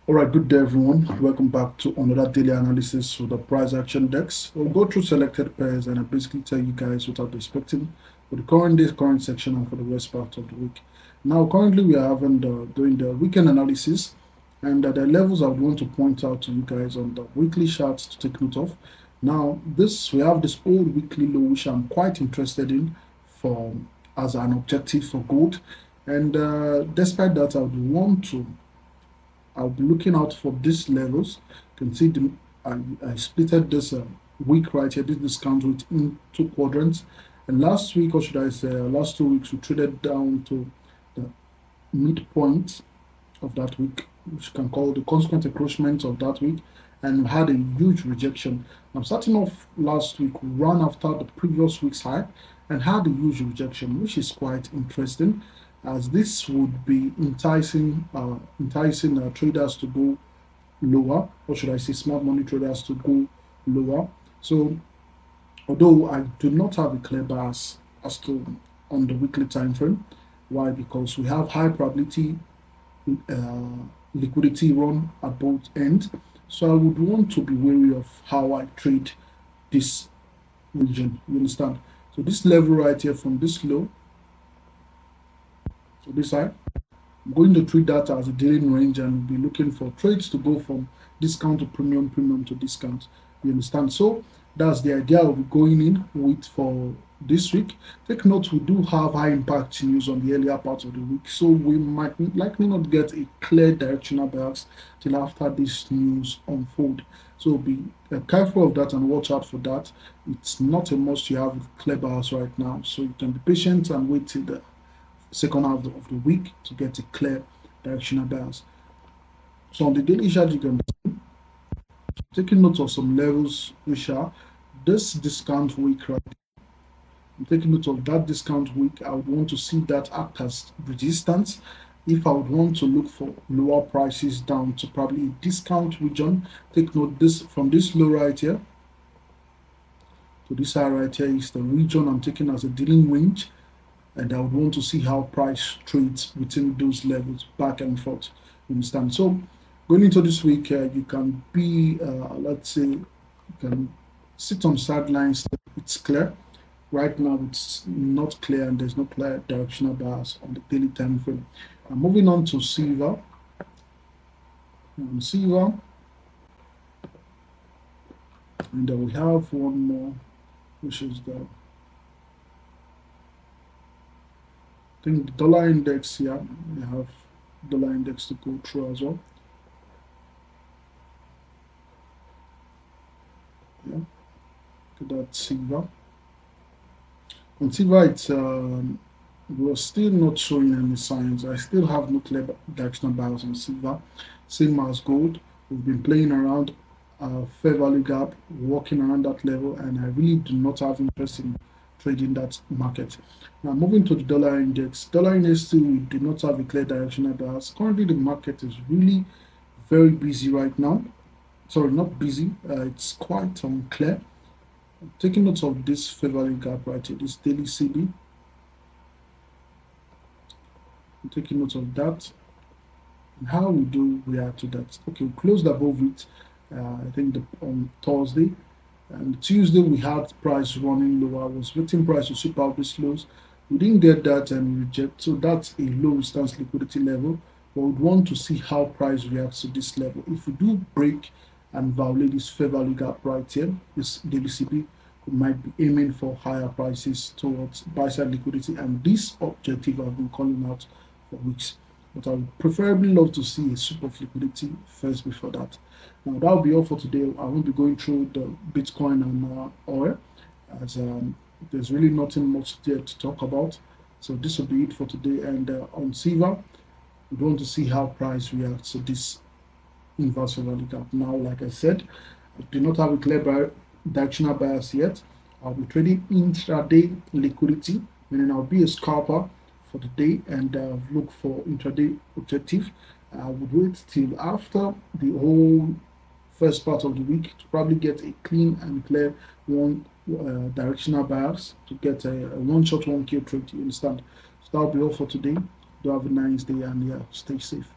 All right, good day, everyone. Welcome back to another daily analysis with the price action decks. We'll go through selected pairs and I basically tell you guys what I'm expecting for the current day, current section, and for the rest part of the week. Now, currently, we are doing the weekend analysis, and the levels I would want to point out to you guys on the weekly charts to take note of. Now, this we have this old weekly low, which I'm quite interested in for as an objective for gold, and despite that, I would want to I'll be looking out for these levels. You can see I splitted this week right here, this discount rate in two quadrants. And last week, or should I say, last 2 weeks, we traded down to the midpoint of that week, which you can call the consequent encroachment of that week, and we had a huge rejection. Now, starting off last week, we ran after the previous week's high and had a huge rejection, which is quite interesting, as this would be enticing traders to go lower, or should I say smart money traders to go lower. So although I do not have a clear bias as to on the weekly time frame, why? Because we have high probability liquidity run at both ends, so I would want to be wary of how I trade this region. You understand? So this level right here from this low to this side, I'm going to treat that as a dealing range and be looking for trades to go from discount to premium, premium to discount. You understand? So that's the idea I'll be going in with for this week. Take note, we do have high impact news on the earlier part of the week, so we might likely not get a clear directional bias till after this news unfold. So be careful of that and watch out for that. It's not a must you have a clear bias right now, so you can be patient and wait till the second half of the week to get a clear directional bias. So on the daily chart, you can taking note of some levels which are this discount week right. I'm taking note of that discount week. I would want to see that act as resistance. If I would want to look for lower prices down to probably a discount region, take note this from this low right here to this high right here is the region I'm taking as a dealing range, and I would want to see how price trades within those levels back and forth. You understand? So going into this week, you can be, let's say, you can sit on sidelines. It's clear. Right now, it's not clear, and there's no clear directional bias on the daily time frame. Moving on to silver. Silver, and we have one more, which is the I think the dollar index here. We have dollar index to go through as well. Yeah, that silver. On silver, it's we're still not showing any signs. I still have no clear directional bias on silver. Same as gold. We've been playing around fair value gap, walking around that level, and I really do not have interest in trading that market. Now moving to the dollar index. Dollar index still we do not have a clear directional bias. Currently the market is really very busy right now. Sorry, not busy. It's quite unclear. Taking note of this fair value gap right here, this daily CD. I'm taking note of that and how we do react to that. Okay, we closed above it. I think on Thursday. And Tuesday we had price running lower. I was waiting price to sweep out these lows. We didn't get that and reject. So that's a low resistance liquidity level. But we'd want to see how price reacts to this level. If we do break and violate this fair value gap right here, this daily CP, we might be aiming for higher prices towards buy side liquidity, and this objective I've been calling out for weeks. But I would preferably love to see a sweep of liquidity first before that. Now that will be all for today. I won't be going through the Bitcoin and oil, as there's really nothing much there to talk about. So this will be it for today. And on silver, we want to see how price reacts to this inverse value gap. Now, like I said, I do not have a clear directional bias yet. I'll be trading intraday liquidity, meaning I'll be a scalper for the day and look for intraday objective. I would wait till after the whole first part of the week to probably get a clean and clear one directional bias to get a one shot 1K trade. You understand? So that'll be all for today. Do have a nice day and yeah, stay safe.